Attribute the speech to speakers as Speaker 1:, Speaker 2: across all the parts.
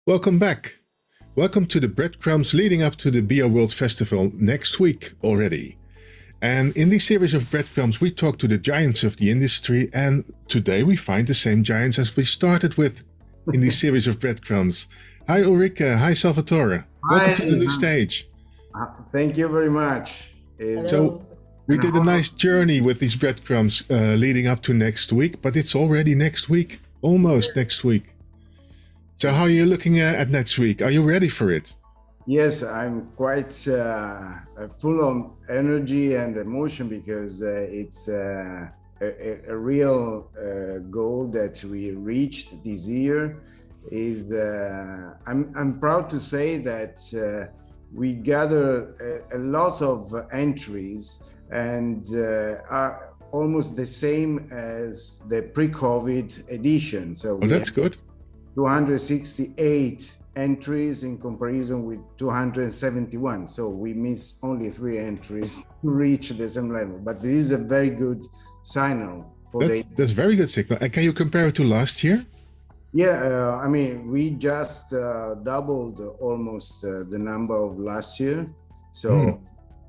Speaker 1: Welcome back. Welcome to the Breadcrumbs leading up to the BR World Festival next week already. And in this series of Breadcrumbs, we talk to the giants of the industry, and today we find the same giants as we started with in this series of Breadcrumbs. Hi Ulrike, hi Salvatore. Welcome
Speaker 2: Hi.
Speaker 1: to the new stage.
Speaker 2: Thank you very much.
Speaker 1: So we did a nice journey with these Breadcrumbs leading up to next week, but it's already next week, almost next week. So how are you looking at next week? Are you ready for it?
Speaker 2: Yes, I'm quite full of energy and emotion because it's a real goal that we reached this year. I'm proud to say that we gather a lot of entries and are almost the same as the pre-COVID edition. So
Speaker 1: that's good.
Speaker 2: 268 entries in comparison with 271. So we miss only 3 entries to reach the same level. But this is a very good signal for
Speaker 1: that's very good signal. And can you compare it to last year?
Speaker 2: Yeah, I mean, we just doubled almost the number of last year. So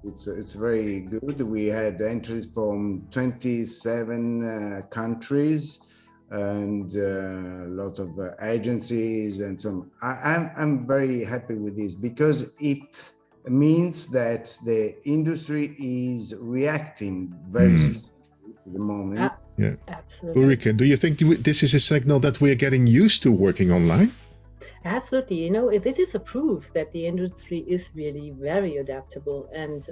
Speaker 2: it's very good. We had entries from 27 countries and a lot of agencies and so on. I'm very happy with this because it means that the industry is reacting very strongly at the moment.
Speaker 3: Yeah, absolutely.
Speaker 1: Ulrike, do you think this is a signal that we are getting used to working online?
Speaker 3: Absolutely. You know, this is a proof that the industry is really very adaptable and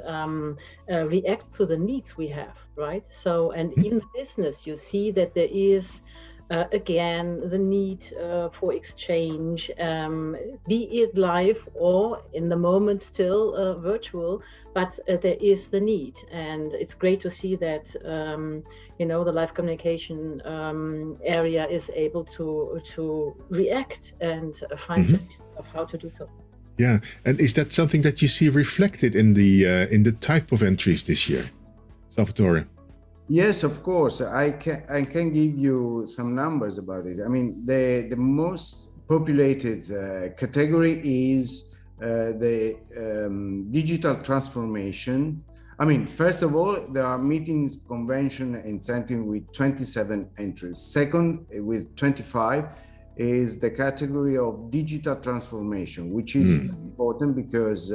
Speaker 3: reacts to the needs we have, right? So, and in the business, you see that there is, again, the need for exchange, be it live or in the moment still virtual, but there is the need. And it's great to see that, the live communication area is able to react and find solutions of how to do so.
Speaker 1: Yeah, and is that something that you see reflected in the type of entries this year, Salvatore?
Speaker 2: Yes, of course. I can give you some numbers about it. I mean, the most populated category is the digital transformation. I mean, first of all, there are meetings, convention, incentive with 27 entries. Second, with 25, is the category of digital transformation, which is important because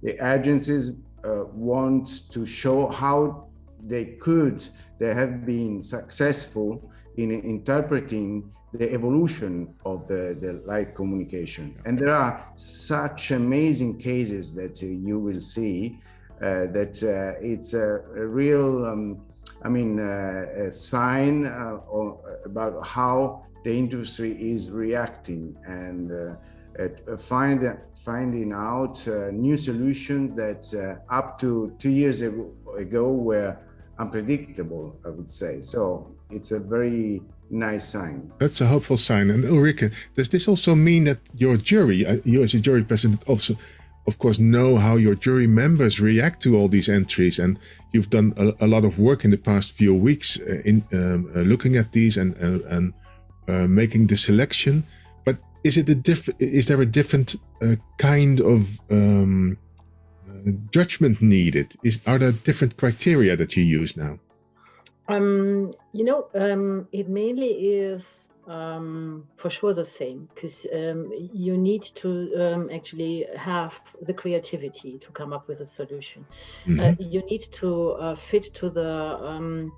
Speaker 2: the agencies want to show how they have been successful in interpreting the evolution of the live communication. And there are such amazing cases that you will see that it's a real, a sign about how the industry is reacting and finding out new solutions that up to 2 years ago were unpredictable, I would say. So it's a very nice sign.
Speaker 1: That's a hopeful sign. And Ulrike, does this also mean that your jury, you as a jury president, also, of course, know how your jury members react to all these entries? And you've done a lot of work in the past few weeks in looking at these and making the selection. But is there a different kind of judgment needed? Are there different criteria that you use now?
Speaker 3: It mainly is for sure the same, because you need to actually have the creativity to come up with a solution. You need to fit to the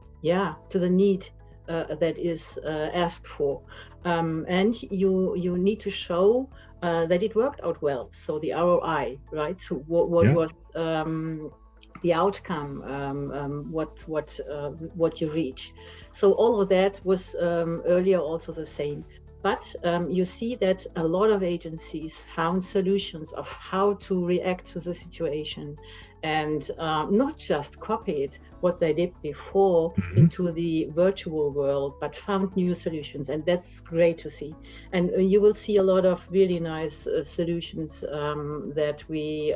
Speaker 3: need that is asked for, and you need to show that it worked out well. So the ROI, right? So what was the outcome? What you reached. So all of that was earlier also the same. But you see that a lot of agencies found solutions of how to react to the situation, and not just copied what they did before into the virtual world, but found new solutions. And that's great to see. And you will see a lot of really nice solutions that we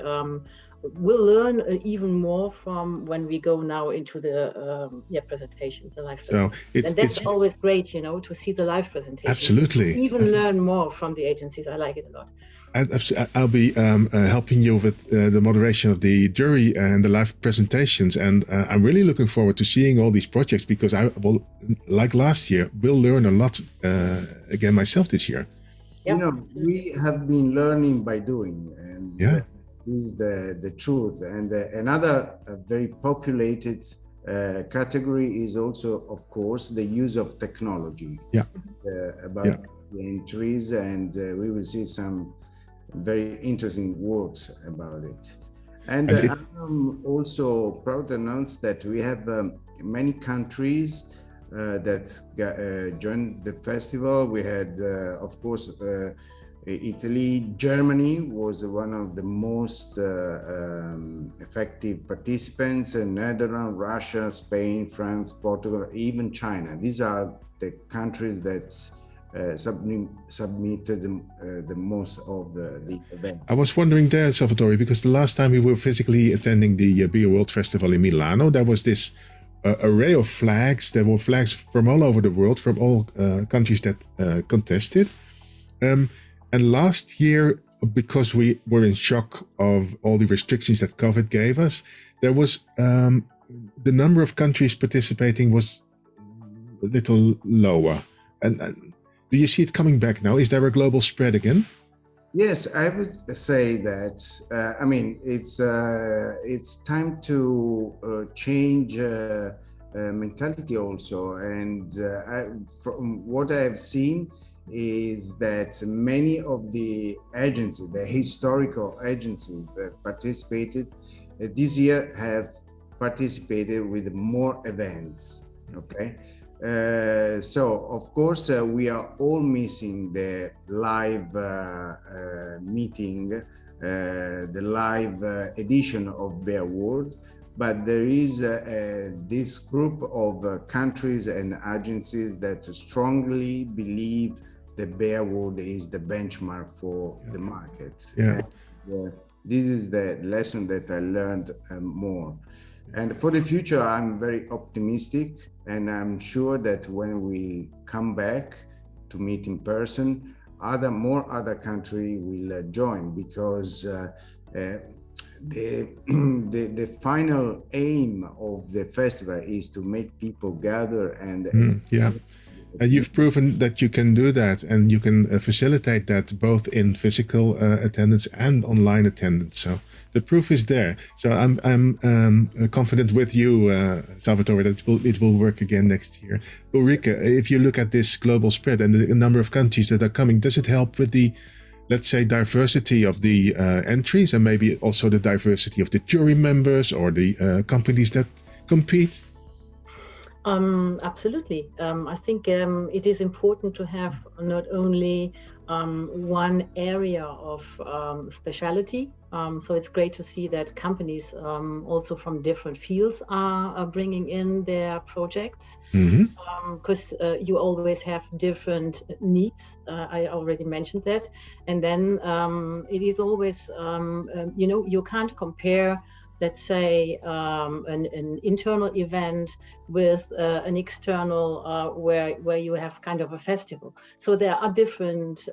Speaker 3: we'll learn even more from when we go now into the presentations, the live presentations. And that's always great, to see the live presentation.
Speaker 1: Absolutely.
Speaker 3: Even learn more from the agencies. I like it a lot.
Speaker 1: I'll be helping you with the moderation of the jury and the live presentations, and I'm really looking forward to seeing all these projects, because I will, like last year, will learn a lot again myself this year.
Speaker 2: Yep. We have been learning by doing, and this is the truth. And another very populated category is also, of course, the use of technology. About the entries, and we will see some very interesting works about it. And I'm also proud to announce that we have many countries that joined the festival. We had, of course, Italy. Germany was one of the most effective participants, and Netherlands, Russia, Spain, France, Portugal, even China. These are the countries that submitted the most of the event.
Speaker 1: I was wondering there, Salvatore, because the last time we were physically attending the Beer World Festival in Milano, there was this array of flags. There were flags from all over the world, from all countries that contested. And last year, because we were in shock of all the restrictions that COVID gave us, there was the number of countries participating was a little lower. And do you see it coming back now? Is there a global spread again?
Speaker 2: Yes, I would say that. I mean, it's time to change mentality also. And from what I have seen is that many of the agencies, the historical agencies that participated this year, have participated with more events. Okay. So of course we are all missing the live meeting, the live edition of Beer World, but there is this group of countries and agencies that strongly believe the Beer World is the benchmark for the market. And, this is the lesson that I learned more. And for the future, I'm very optimistic, and I'm sure that when we come back to meet in person, more other countries will join, because the final aim of the festival is to make people gather and
Speaker 1: and you've proven that you can do that, and you can facilitate that both in physical attendance and online attendance. So the proof is there. So I'm confident with you, Salvatore, that it will work again next year. Ulrike, if you look at this global spread and the number of countries that are coming, does it help with the, let's say, diversity of the entries, and maybe also the diversity of the jury members or the companies that compete?
Speaker 3: Absolutely. I think it is important to have not only one area of specialty. So it's great to see that companies also from different fields are bringing in their projects, because you always have different needs. I already mentioned that. And then it is always, you can't compare, let's say, an internal event with an external where you have kind of a festival. So there are different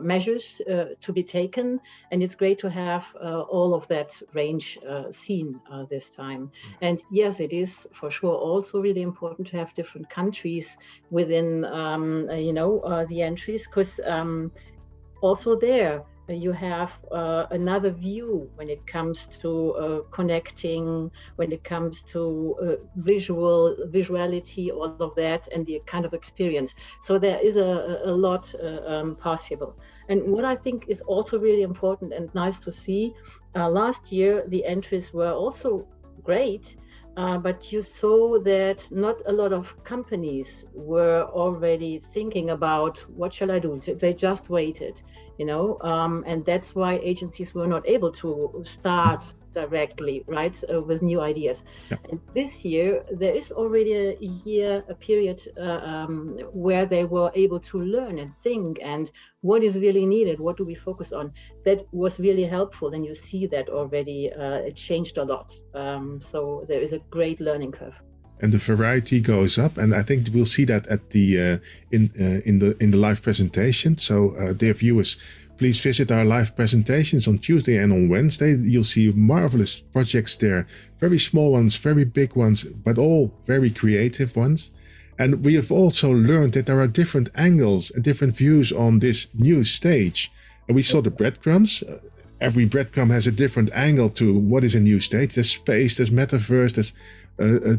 Speaker 3: measures to be taken, and it's great to have all of that range seen this time. And yes, it is for sure also really important to have different countries within, the entries, because also there, you have another view when it comes to connecting, when it comes to visuality, all of that, and the kind of experience. So there is a lot possible. And what I think is also really important and nice to see, last year the entries were also great, but you saw that not a lot of companies were already thinking about what shall I do. They just waited, and that's why agencies were not able to start directly, right, with new ideas.
Speaker 1: Yeah.
Speaker 3: And this year there is already a period where they were able to learn and think, and what is really needed, what do we focus on. That was really helpful, and you see that already it changed a lot. So there is a great learning curve.
Speaker 1: And the variety goes up, and I think we'll see that at the in the live presentation. So, dear viewers, please visit our live presentations on Tuesday and on Wednesday. You'll see marvelous projects there, very small ones, very big ones, but all very creative ones. And we have also learned that there are different angles and different views on this new stage. And we saw the breadcrumbs. Every breadcrumb has a different angle to what is a new stage. There's space, there's metaverse, there's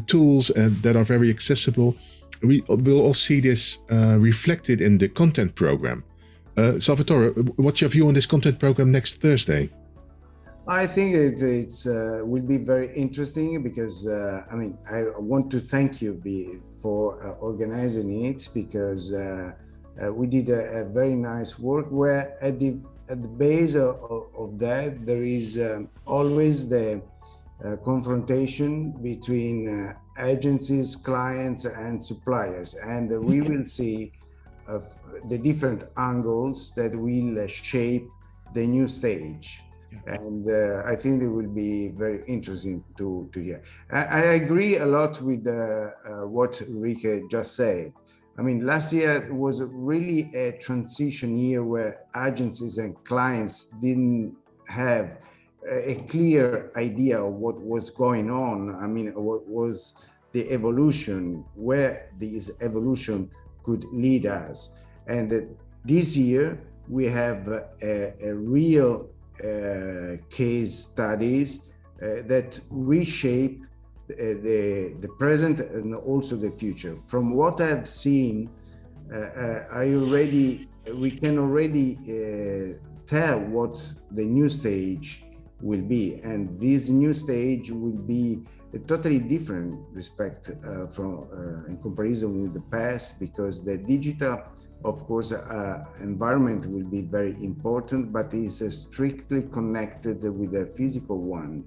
Speaker 1: tools that are very accessible. We will all see this reflected in the content program. Salvatore, what's your view on this content program next Thursday?
Speaker 2: I think it's will be very interesting because I want to thank you for organizing it, because we did a very nice work where at the base of that there is always the confrontation between agencies, clients, and suppliers, and we will see the different angles that will shape the new stage. Yeah. And I think it will be very interesting to hear. I agree a lot with what Ulrike just said. I mean, last year was really a transition year where agencies and clients didn't have a clear idea of what was going on. I mean, what was the evolution, where this evolution could lead us. And this year we have a real case studies that reshape the present and also the future. From what I've seen, we can already tell what the new stage will be, and this new stage will be a totally different respect from in comparison with the past, because the digital, of course, environment will be very important, but is strictly connected with the physical one.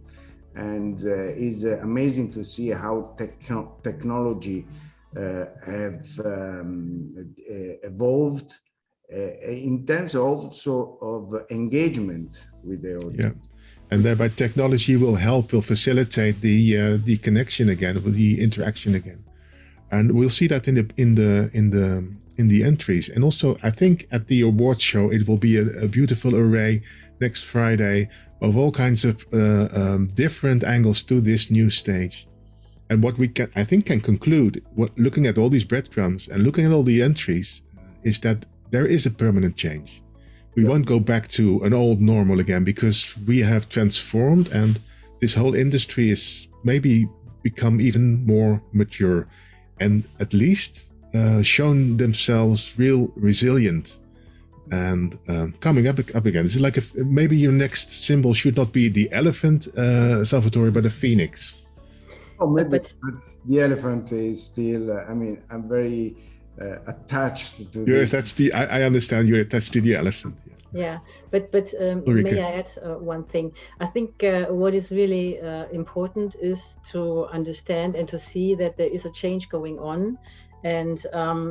Speaker 2: And it's amazing to see how technology have evolved in terms also of engagement with the audience.
Speaker 1: Yeah. And thereby technology will facilitate the connection again, the interaction again, and we'll see that in the entries. And also, I think at the awards show it will be a beautiful array next Friday of all kinds of different angles to this new stage. And what we can conclude, looking at all these breadcrumbs and looking at all the entries, is that there is a permanent change. We won't go back to an old normal again, because we have transformed, and this whole industry is maybe become even more mature, and at least shown themselves real resilient and coming up again. It's like maybe your next symbol should not be the elephant, Salvatore, but a phoenix.
Speaker 2: Oh, maybe but the elephant is still. I'm very attached to.
Speaker 1: I understand you're attached to the elephant.
Speaker 3: Yeah, but may I add one thing? I think what is really important is to understand and to see that there is a change going on, and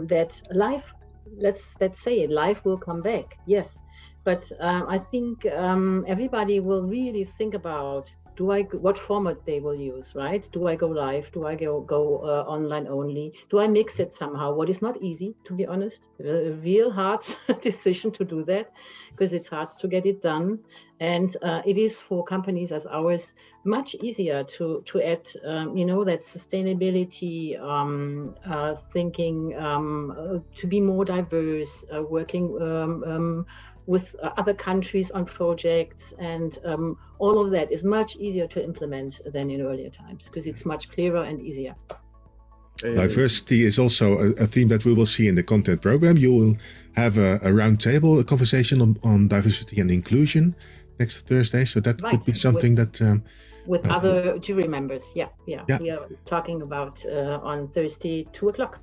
Speaker 3: that life, let's say it, life will come back. Yes, but I think everybody will really think about what format they will use, right? Do I go live? Do I go online only? Do I mix it somehow? What is not easy, to be honest, a real hard decision to do that, because it's hard to get it done. And it is for companies as ours much easier to add, that sustainability thinking, to be more diverse, working with other countries on projects, and all of that is much easier to implement than in earlier times, because it's much clearer and easier.
Speaker 1: Diversity is also a theme that we will see in the content program. You will have a roundtable, a conversation on diversity and inclusion next Thursday. So that could be something that
Speaker 3: with other jury members. Yeah.
Speaker 1: Yeah.
Speaker 3: We are talking about on Thursday, 2:00.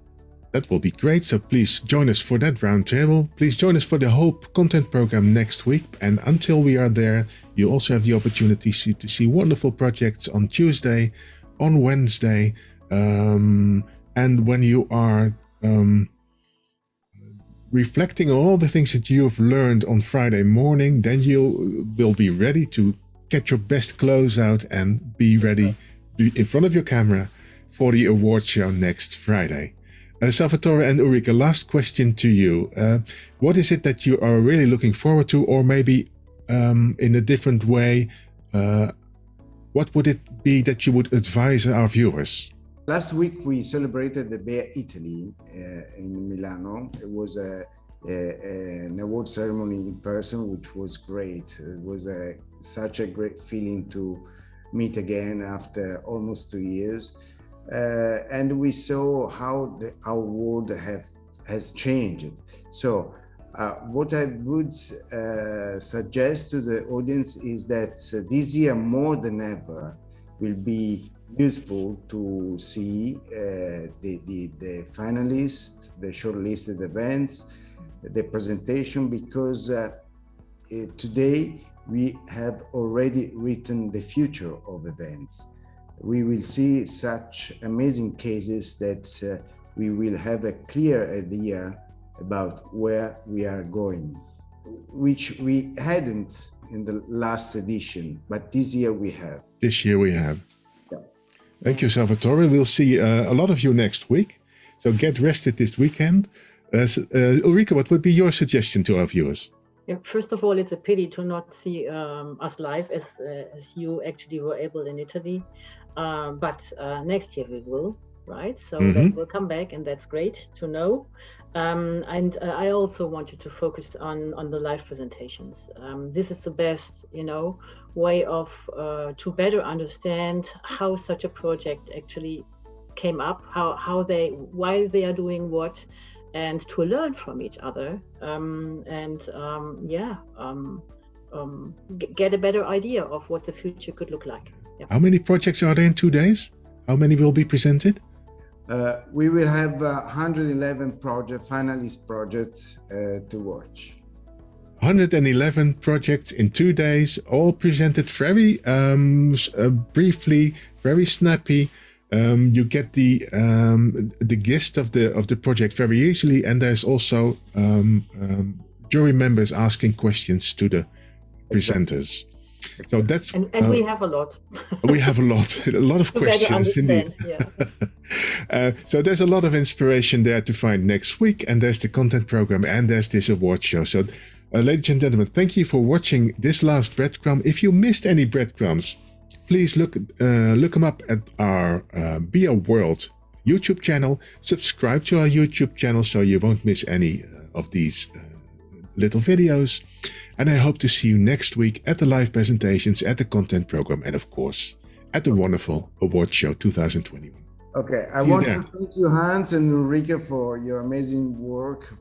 Speaker 1: That will be great. So please join us for that roundtable. Please join us for the Hope content program next week. And until we are there, you also have the opportunity to see wonderful projects on Tuesday, on Wednesday. And when you are reflecting on all the things that you've learned on Friday morning, then you will be ready to get your best clothes out and be ready in front of your camera for the award show next Friday. Salvatore and Ulrike, last question to you. What is it that you are really looking forward to, or maybe in a different way, what would it be that you would advise our viewers?
Speaker 2: Last week we celebrated the Bear Italy in Milano. It was an award ceremony in person, which was great. It was such a great feeling to meet again after almost 2 years. And we saw how our world has changed. So what I would suggest to the audience is that this year more than ever will be useful to see the finalists, the shortlisted events, the presentation, because today we have already written the future of events. We will see such amazing cases that we will have a clear idea about where we are going, which we hadn't in the last edition, but this year we have.
Speaker 1: This year we have. Yeah. Thank you, Salvatore. We'll see a lot of you next week. So get rested this weekend. Ulrike, what would be your suggestion to our viewers?
Speaker 3: Yeah, first of all, it's a pity to not see us live as you actually were able in Italy. But next year we will, right? So that will come back, and that's great to know. And I also want you to focus on the live presentations. This is the best, way of to better understand how such a project actually came up, why they are doing what, and to learn from each other, get a better idea of what the future could look like. Yeah.
Speaker 1: How many projects are there in 2 days? How many will be presented?
Speaker 2: We will have 111 finalist projects to watch.
Speaker 1: 111 projects in 2 days, all presented very briefly, very snappy. You get the gist of the project very easily, and there's also jury members asking questions to the presenters. So that's
Speaker 3: and we have a lot.
Speaker 1: We have a lot of questions indeed.
Speaker 3: Yeah.
Speaker 1: So there's a lot of inspiration there to find next week, and there's the content program, and there's this award show. So, ladies and gentlemen, thank you for watching this last breadcrumb. If you missed any breadcrumbs, please look them up at our Be a World YouTube channel. Subscribe to our YouTube channel so you won't miss any of these little videos. And I hope to see you next week at the live presentations, at the content program, and of course, at the wonderful award show 2021.
Speaker 2: Okay, I want to thank you, Hans and Ulrike, for your amazing work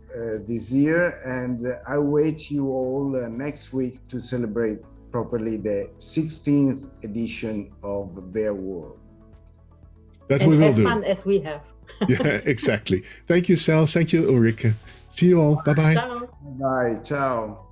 Speaker 2: this year. And I wait you all next week to celebrate properly the 16th edition of Bear World.
Speaker 1: That we will do.
Speaker 3: As fun as we have.
Speaker 1: Yeah, exactly. Thank you, Sal. Thank you, Ulrike. See you all. Bye-bye.
Speaker 3: Ciao.
Speaker 2: Bye. Ciao.